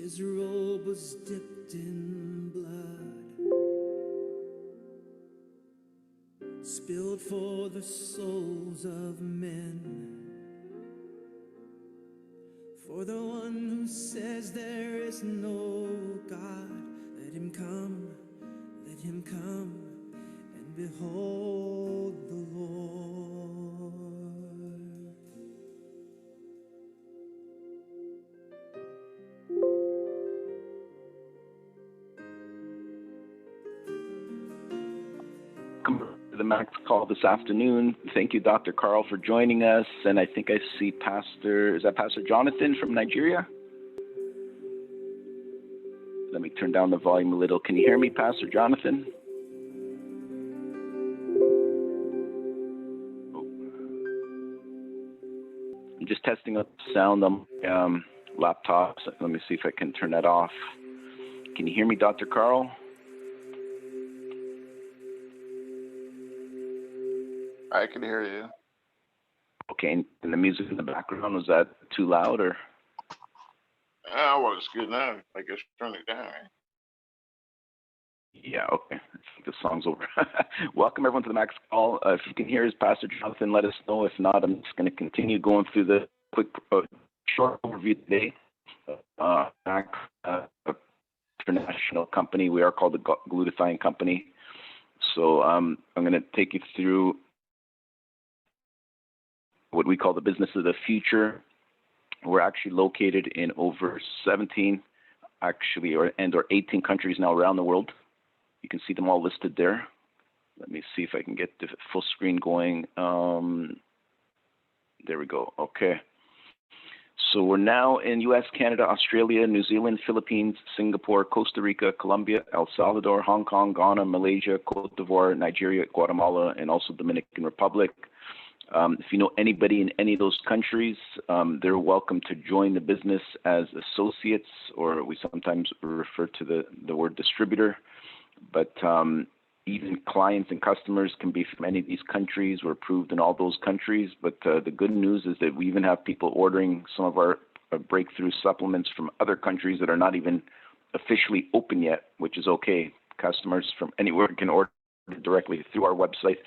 His robe was dipped in blood, spilled for the souls of men. For the one who says there is no God, let him come and behold the Lord. Welcome to the Max Call this afternoon. Thank you, Dr. Carl, for joining us. And I think I see Pastor Jonathan from Nigeria? Let me turn down the volume a little. Can you hear me, Pastor Jonathan? I'm just testing out the sound on my laptop. So let me see if I can turn that off. Can you hear me, Dr. Carl? I can hear you. Okay, and the music in the background, was that too loud or? Well, it's good now. I guess turn it down. Yeah, okay. I think the song's over. Welcome, everyone, to the Max Call. If you can hear us, Pastor Jonathan, let us know. If not, I'm just going to continue going through the quick, short overview today. Max, international company. We are called the Glutathione Company. So I'm going to take you through what we call the business of the future. We're actually located in over 17, or 18 countries now around the world. You can see them all listed there. Let me see if I can get the full screen going. There we go. Okay. So we're now in U.S., Canada, Australia, New Zealand, Philippines, Singapore, Costa Rica, Colombia, El Salvador, Hong Kong, Ghana, Malaysia, Cote d'Ivoire, Nigeria, Guatemala, and also Dominican Republic. If you know anybody in any of those countries, they're welcome to join the business as associates, or we sometimes refer to the word distributor. But even clients and customers can be from any of these countries. We're approved in all those countries. But the good news is that we even have people ordering some of our breakthrough supplements from other countries that are not even officially open yet, which is okay. Customers from anywhere can order directly through our website.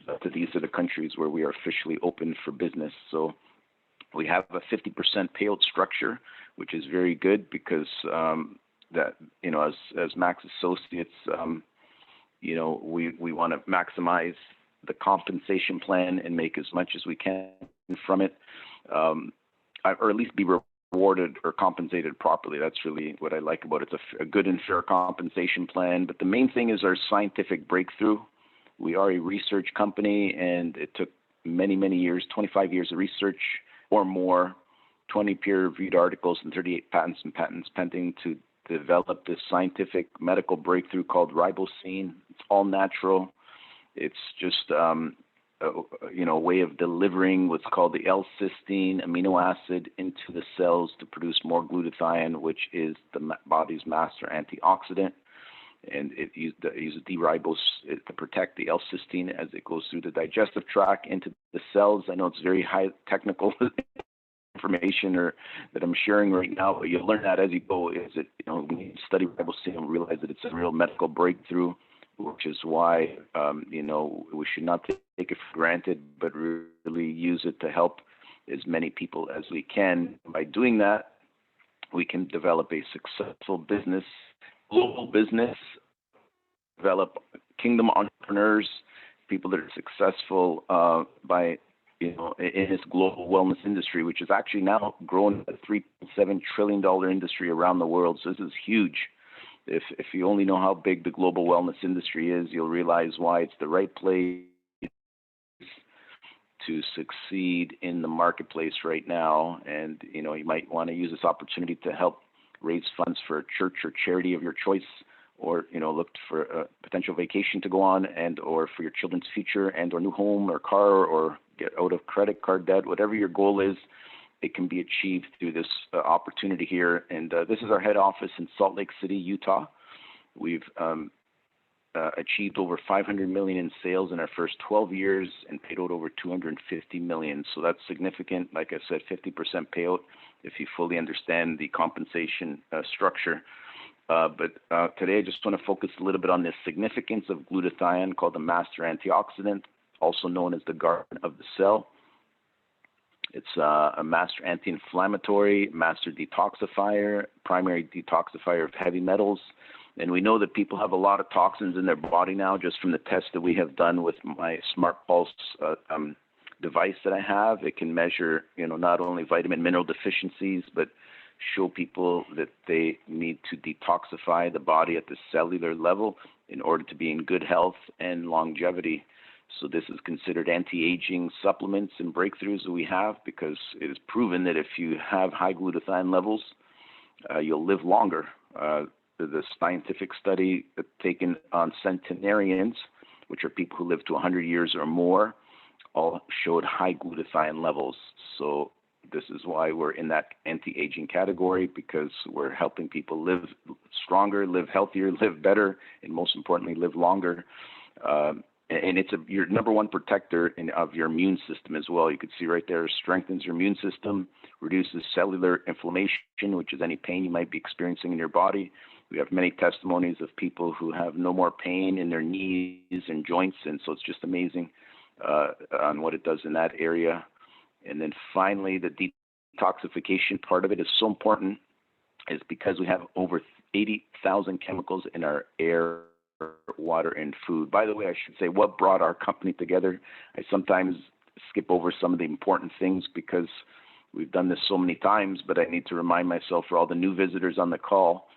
But these are the countries where we are officially open for business. So we have a 50% payout structure, which is very good because that, you know, as Max Associates, you know, we want to maximize the compensation plan and make as much as we can from it, or at least be rewarded or compensated properly. That's really what I like about it. It's a good and fair compensation plan. But the main thing is our scientific breakthrough. We are a research company, and it took many, many years, 25 years of research or more, 20 peer-reviewed articles and 38 patents and patents pending to develop this scientific medical breakthrough called ribosine. It's all natural. It's just a way of delivering what's called the L-cysteine amino acid into the cells to produce more glutathione, which is the body's master antioxidant. And it uses D-ribose to protect the L-cysteine as it goes through the digestive tract into the cells. I know it's very high technical information that I'm sharing right now, but you'll learn that as you go. When you study ribosine and realize that it's a real medical breakthrough, which is why we should not take it for granted, but really use it to help as many people as we can. By doing that, we can develop a successful business, global business, develop kingdom entrepreneurs, people that are successful in this global wellness industry, which is actually now growing at a $3.7 trillion industry around the world. So this is huge. If you only know how big the global wellness industry is, you'll realize why it's the right place to succeed in the marketplace right now. And, you might want to use this opportunity to help raise funds for a church or charity of your choice, or, look for a potential vacation to go on, and or for your children's future, and or new home or car, or get out of credit card debt. Whatever your goal is, it can be achieved through this opportunity here. And this is our head office in Salt Lake City, Utah. We've achieved over 500 million in sales in our first 12 years and paid out over 250 million. So that's significant. Like I said, 50% payout if you fully understand the compensation structure. But today I just want to focus a little bit on the significance of glutathione, called the master antioxidant, also known as the garden of the cell. It's a master anti-inflammatory, master detoxifier, primary detoxifier of heavy metals. And we know that people have a lot of toxins in their body now, just from the tests that we have done with my Smart Pulse device that I have. It can measure, not only vitamin mineral deficiencies, but show people that they need to detoxify the body at the cellular level in order to be in good health and longevity. So this is considered anti-aging supplements and breakthroughs that we have, because it is proven that if you have high glutathione levels, you'll live longer. The scientific study taken on centenarians, which are people who live to 100 years or more, all showed high glutathione levels. So this is why we're in that anti-aging category, because we're helping people live stronger, live healthier, live better, and most importantly, live longer. And it's your number one protector of your immune system as well. You can see right there, strengthens your immune system, reduces cellular inflammation, which is any pain you might be experiencing in your body. We have many testimonies of people who have no more pain in their knees and joints, and so it's just amazing on what it does in that area. And then finally, the detoxification part of it is so important, is because we have over 80,000 chemicals in our air, water, and food. By the way, I should say what brought our company together. I sometimes skip over some of the important things because we've done this so many times, but I need to remind myself, for all the new visitors on the call,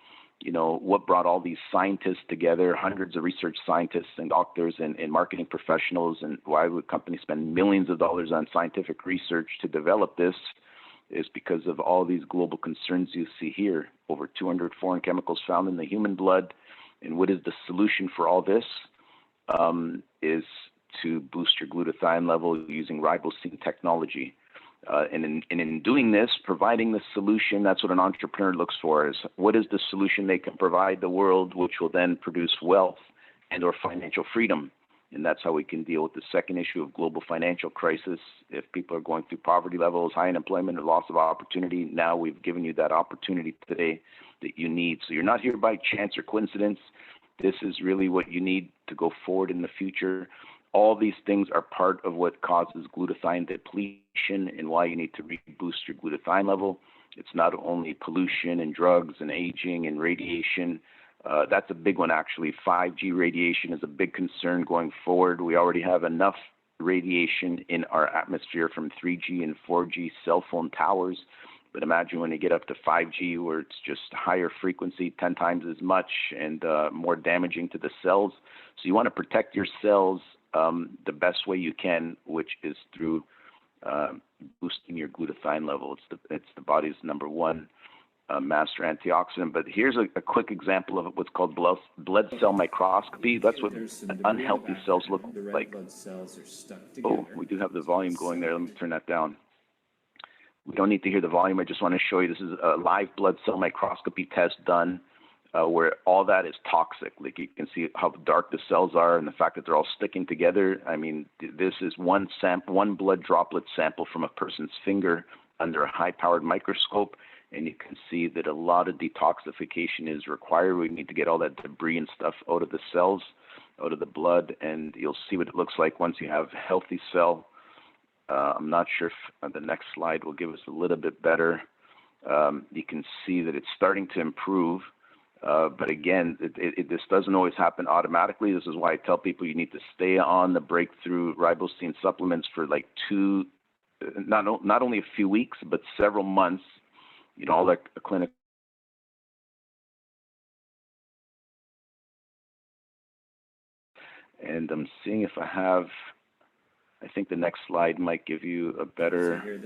what brought all these scientists together, hundreds of research scientists and doctors and marketing professionals, and why would companies spend millions of dollars on scientific research to develop this, is because of all these global concerns you see here. Over 200 foreign chemicals found in the human blood. And what is the solution for all this? Is to boost your glutathione level using ribosine technology. And in doing this, providing the solution, that's what an entrepreneur looks for, is what is the solution they can provide the world, which will then produce wealth and or financial freedom. And that's how we can deal with the second issue of global financial crisis. If people are going through poverty levels, high unemployment, or loss of opportunity, now we've given you that opportunity today that you need. So you're not here by chance or coincidence. This is really what you need to go forward in the future. All these things are part of what causes glutathione depletion and why you need to reboost your glutathione level. It's not only pollution and drugs and aging and radiation. That's a big one, actually. 5G radiation is a big concern going forward. We already have enough radiation in our atmosphere from 3G and 4G cell phone towers. But imagine when you get up to 5G, where it's just higher frequency, 10 times as much, and more damaging to the cells. So you want to protect your cells the best way you can, which is through boosting your glutathione level. It's the body's number one master antioxidant. But here's a quick example of what's called blood cell microscopy. That's what unhealthy cells look like. Oh, we do have the volume going there. Let me turn that down. We don't need to hear the volume. I just want to show you, this is a live blood cell microscopy test done where all that is toxic. Like, you can see how dark the cells are and the fact that they're all sticking together. I mean, this is one blood droplet sample from a person's finger under a high-powered microscope, and you can see that a lot of detoxification is required. We need to get all that debris and stuff out of the cells, out of the blood, and you'll see what it looks like once you have a healthy cell. I'm not sure if the next slide will give us a little bit better. You can see that it's starting to improve. But again, this doesn't always happen automatically. This is why I tell people you need to stay on the breakthrough ribosine supplements for like not only a few weeks, but several months. All that clinical. And I'm seeing if I think the next slide might give you a better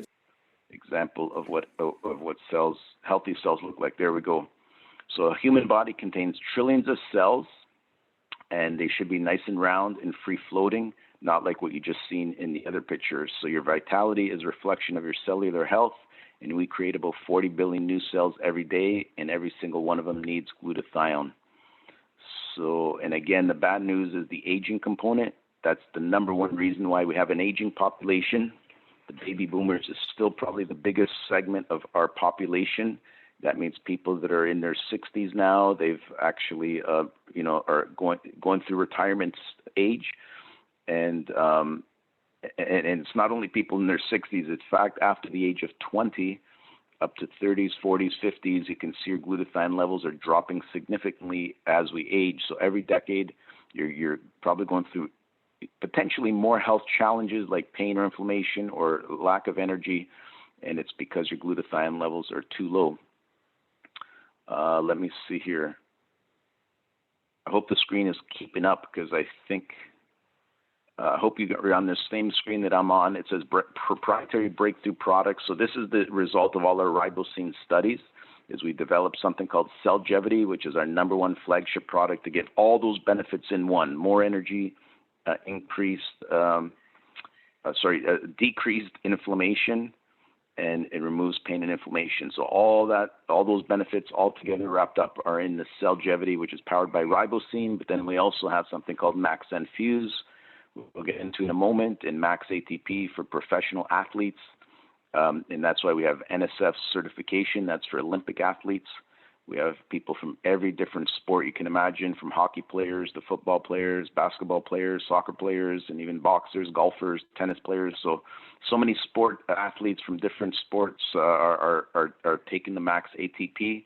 example of what cells, healthy cells look like. There we go. So a human body contains trillions of cells, and they should be nice and round and free floating, not like what you just seen in the other pictures. So your vitality is a reflection of your cellular health, and we create about 40 billion new cells every day, and every single one of them needs glutathione. So, and again, the bad news is the aging component. That's the number one reason why we have an aging population. The baby boomers is still probably the biggest segment of our population. That means people that are in their 60s now. They've actually, are going through retirement age, and it's not only people in their 60s. In fact, after the age of 20, up to 30s, 40s, 50s, you can see your glutathione levels are dropping significantly as we age. So every decade, you're probably going through potentially more health challenges like pain or inflammation or lack of energy, and it's because your glutathione levels are too low. Let me see here. I hope the screen is keeping up, because I think I hope you're on the same screen that I'm on. It says proprietary breakthrough products. So this is the result of all our ribosine studies. Is we developed something called Cellgevity, which is our number one flagship product to get all those benefits in one: more energy, decreased inflammation, and it removes pain and inflammation. So all those benefits all together wrapped up are in the Cellgevity, which is powered by ribosine. But then we also have something called Max Infuse, we'll get into in a moment, and Max ATP for professional athletes. And that's why we have NSF certification. That's for Olympic athletes. We have people from every different sport you can imagine, from hockey players to football players, basketball players, soccer players, and even boxers, golfers, tennis players. So many sport athletes from different sports are taking the Max ATP.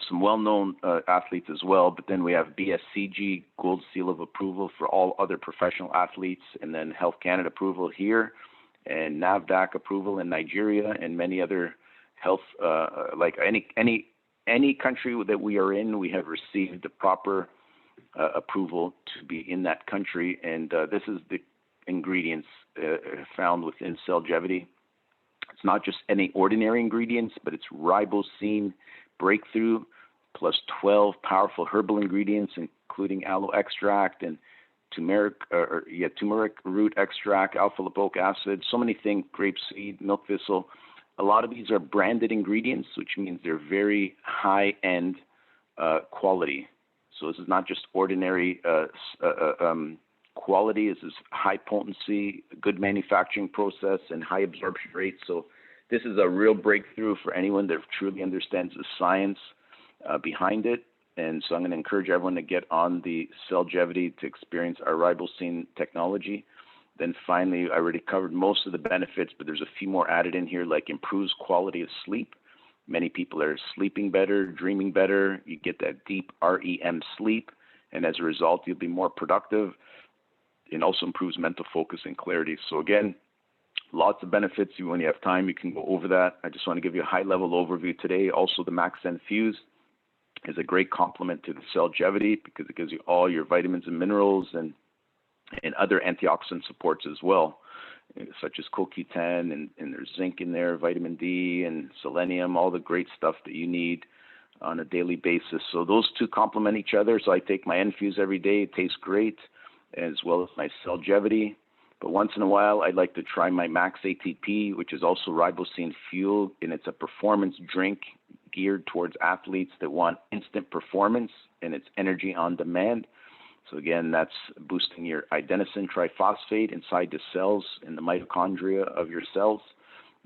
Some well-known athletes as well, but then we have BSCG, Gold Seal of Approval for all other professional athletes, and then Health Canada approval here, and NAVDAC approval in Nigeria, and many other health, like any country that we are in, we have received the proper approval to be in that country, and this is the ingredients found within Cellgevity. It's not just any ordinary ingredients, but it's ribosine breakthrough plus 12 powerful herbal ingredients, including aloe extract and turmeric root extract, alpha lipoic acid, so many things, grapeseed, milk thistle. A lot of these are branded ingredients, which means they're very high-end quality. So this is not just ordinary quality. This is high potency, good manufacturing process, and high absorption rate. So this is a real breakthrough for anyone that truly understands the science behind it. And so I'm going to encourage everyone to get on the Cellgevity to experience our ribosine technology. Then finally, I already covered most of the benefits, but there's a few more added in here, like improves quality of sleep. Many people are sleeping better, dreaming better. You get that deep REM sleep, and as a result, you'll be more productive. It also improves mental focus and clarity. So again, lots of benefits. When you have time, you can go over that. I just want to give you a high-level overview today. Also, the Max Infuse is a great complement to the Cellgevity because it gives you all your vitamins and minerals and other antioxidant supports as well, such as CoQ10, and there's zinc in there, vitamin D and selenium, all the great stuff that you need on a daily basis. So those two complement each other. So I take my Infuse every day. It tastes great, as well as my Cellgevity. But once in a while, I'd like to try my Max ATP, which is also ribosine fuel, and it's a performance drink geared towards athletes that want instant performance, and it's energy on demand. So again, that's boosting your adenosine triphosphate inside the cells in the mitochondria of your cells.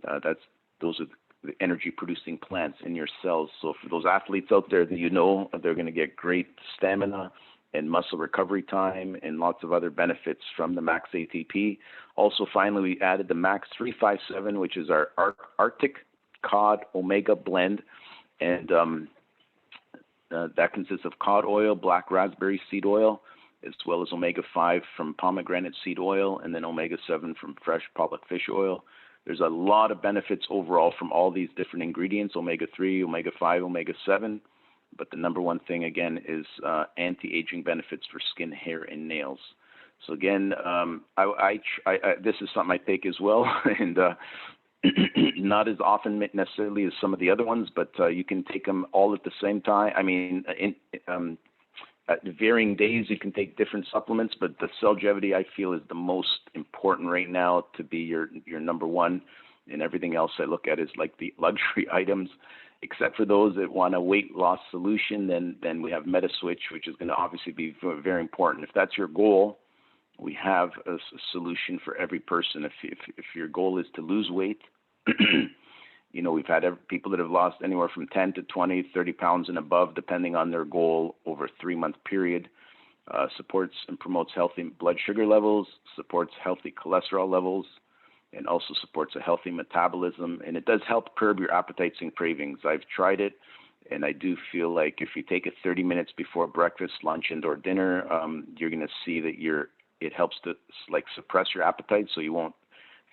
Those are the energy-producing plants in your cells. So for those athletes out there that they're going to get great stamina and muscle recovery time and lots of other benefits from the Max ATP. Also, finally, we added the Max 357, which is our Arctic Cod Omega blend. And that consists of cod oil, black raspberry seed oil, as well as omega-5 from pomegranate seed oil, and then omega-7 from fresh pollock fish oil. There's a lot of benefits overall from all these different ingredients, omega-3, omega-5, omega-7. But the number one thing, again, is anti-aging benefits for skin, hair, and nails. So again, this is something I take as well, and not as often necessarily as some of the other ones, but you can take them all at the same time. I mean, at varying days, you can take different supplements, but the Cellgevity, I feel, is the most important right now to be your number one, and everything else I look at is like the luxury items. Except for those that want a weight loss solution, then we have MetaSwitch, which is going to obviously be very important. If that's your goal, we have a solution for every person. If your goal is to lose weight, we've had people that have lost anywhere from 10 to 20, 30 pounds and above, depending on their goal over a 3-month period. Supports and promotes healthy blood sugar levels, supports healthy cholesterol levels, and also supports a healthy metabolism. And it does help curb your appetites and cravings. I've tried it, and I do feel like if you take it 30 minutes before breakfast, lunch, and/or dinner, you're going to see that it helps to suppress your appetite, so you won't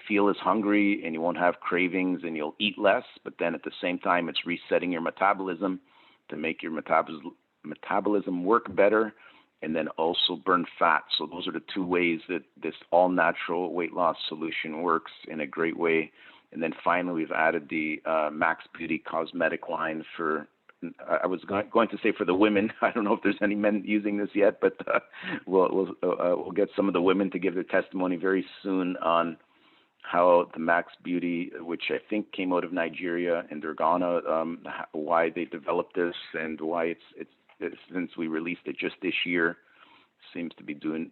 feel as hungry and you won't have cravings and you'll eat less. But then at the same time, it's resetting your metabolism to make your metabolism work better, and then also burn fat. So those are the 2 ways that this all-natural weight loss solution works in a great way. And then finally, we've added the Max Beauty cosmetic line for, I was going to say for the women. I don't know if there's any men using this yet, but we'll get some of the women to give their testimony very soon on how the Max Beauty, which I think came out of Nigeria and Ghana, why they developed this and why it's since we released it just this year, seems to be doing,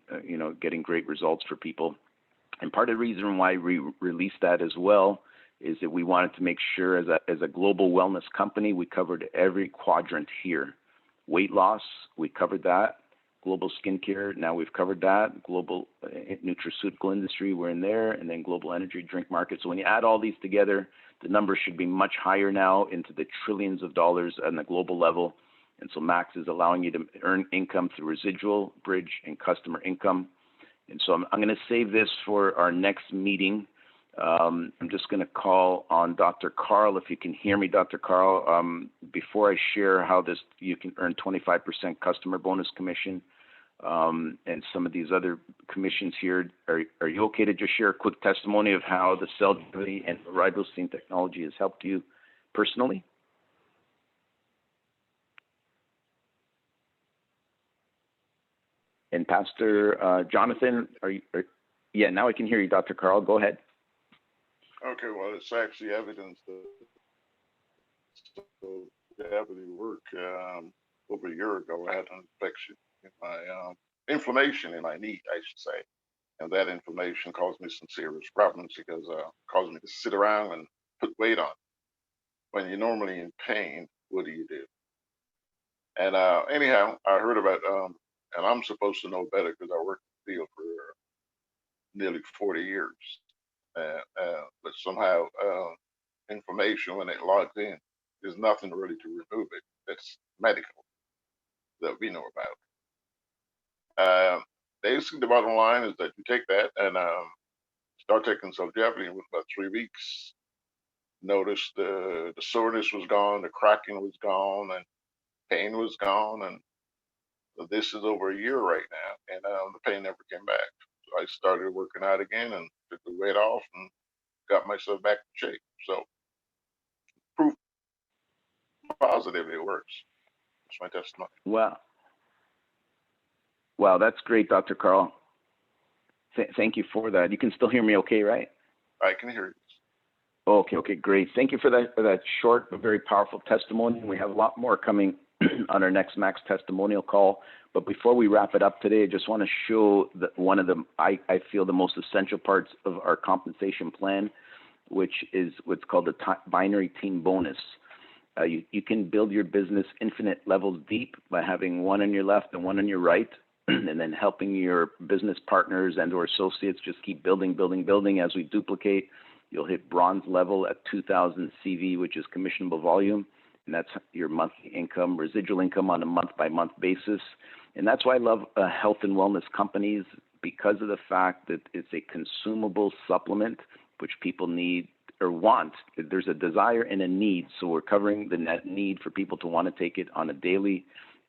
getting great results for people. And part of the reason why we released that as well is that we wanted to make sure as a global wellness company, we covered every quadrant here. Weight loss, we covered that. Global skincare, now we've covered that. Global nutraceutical industry, we're in there. And then global energy drink market. So when you add all these together, the numbers should be much higher now, into the trillions of dollars on the global level. And so Max is allowing you to earn income through residual, bridge, and customer income. And so I'm going to save this for our next meeting. I'm just going to call on Dr. Carl, if you can hear me, Dr. Carl, before I share how you can earn 25% customer bonus commission and some of these other commissions here. Are you okay to just share a quick testimony of how the cell gravity and ribosine technology has helped you personally? And Pastor Jonathan, yeah, now I can hear you, Dr. Carl. Go ahead. Okay, well, it's actually evidence that gravity work. Over a year ago, I had an infection in my inflammation in my knee, I should say, and that inflammation caused me some serious problems because it caused me to sit around and put weight on. When you're normally in pain, what do you do? And anyhow, I heard about and I'm supposed to know better because I worked in the field for nearly 40 years. But somehow information, when it logs in, there's nothing really to remove it. That's medical that we know about. Basically, the bottom line is that you take that and start taking some Javelin. With about 3 weeks, notice the soreness was gone, the cracking was gone, and pain was gone. And this is over a year right now, and the pain never came back. So I started working out again and took the weight off and got myself back in shape. So proof positive it works. That's my testimony. Wow, that's great, Dr. Carl. Thank you for that. You can still hear me okay, right? I can hear you. Okay, great. Thank you for that short but very powerful testimony. We have a lot more coming on our next Max testimonial call. But before we wrap it up today, I just want to show one of the, I feel, the most essential parts of our compensation plan, which is what's called the binary team bonus. You can build your business infinite levels deep by having one on your left and one on your right, and then helping your business partners and or associates just keep building. As we duplicate, you'll hit bronze level at 2,000 CV, which is commissionable volume, and that's your monthly income, residual income on a month-by-month basis. And that's why I love health and wellness companies, because of the fact that it's a consumable supplement which people need or want. There's a desire and a need, so we're covering the net need for people to want to take it on a daily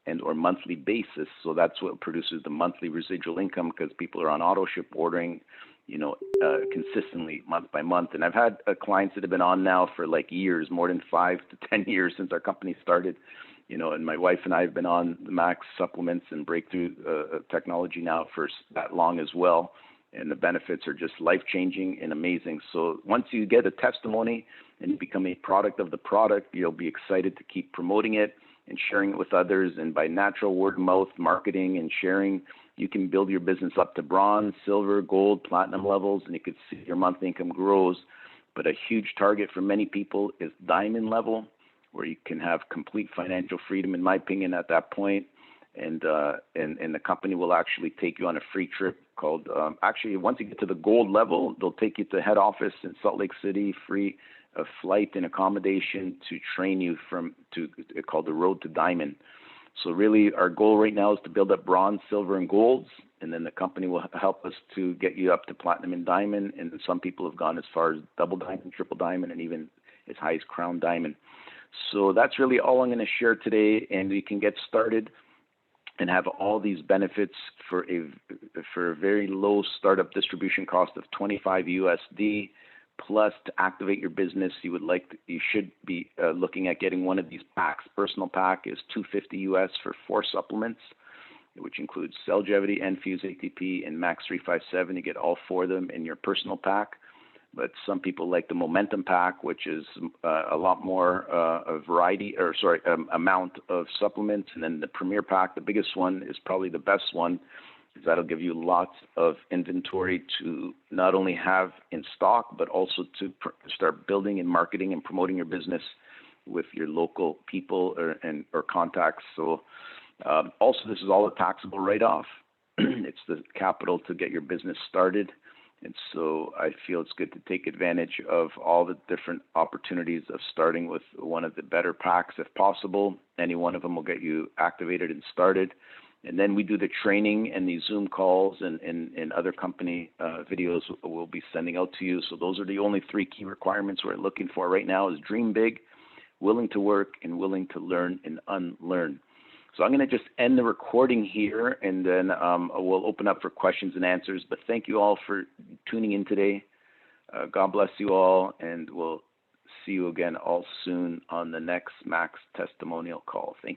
and or monthly basis. So that's what produces the monthly residual income, because people are on auto ship ordering, consistently month by month. And I've had clients that have been on now for like years, more than 5 to 10 years since our company started, and my wife and I have been on the Max supplements and breakthrough technology now for that long as well. And the benefits are just life-changing and amazing. So once you get a testimony, and you become a product of the product, you'll be excited to keep promoting it and sharing it with others. And by natural word of mouth marketing and sharing, you can build your business up to bronze, silver, gold, platinum levels, and you can see your monthly income grows. But a huge target for many people is diamond level, where you can have complete financial freedom, in my opinion, at that point. And the company will actually take you on a free trip called, actually, once you get to the gold level, they'll take you to head office in Salt Lake City, free flight and accommodation to train you called the Road to Diamond. So really our goal right now is to build up bronze, silver, and golds, and then the company will help us to get you up to platinum and diamond. And some people have gone as far as double diamond, triple diamond, and even as high as crown diamond. So that's really all I'm going to share today, and you can get started and have all these benefits for a very low startup distribution cost of $25 USD. Plus, to activate your business, you should be looking at getting one of these packs. Personal pack is $250 US for 4 supplements, which includes Cellgevity, Enfuse, ATP, and Max 357. You get all 4 of them in your personal pack. But some people like the Momentum pack, which is a lot more amount of supplements. And then the Premier pack, the biggest one, is probably the best one, because that'll give you lots of inventory to not only have in stock, but also to start building and marketing and promoting your business with your local people or contacts. So also, this is all a taxable write-off. It's the capital to get your business started. And so I feel it's good to take advantage of all the different opportunities of starting with one of the better packs if possible. Any one of them will get you activated and started. And then we do the training and the Zoom calls and other company videos we'll be sending out to you. So those are the only 3 key requirements we're looking for right now: is dream big, willing to work, and willing to learn and unlearn. So I'm going to just end the recording here, and then we'll open up for questions and answers. But thank you all for tuning in today. God bless you all, and we'll see you again all soon on the next Max Testimonial call. Thank you.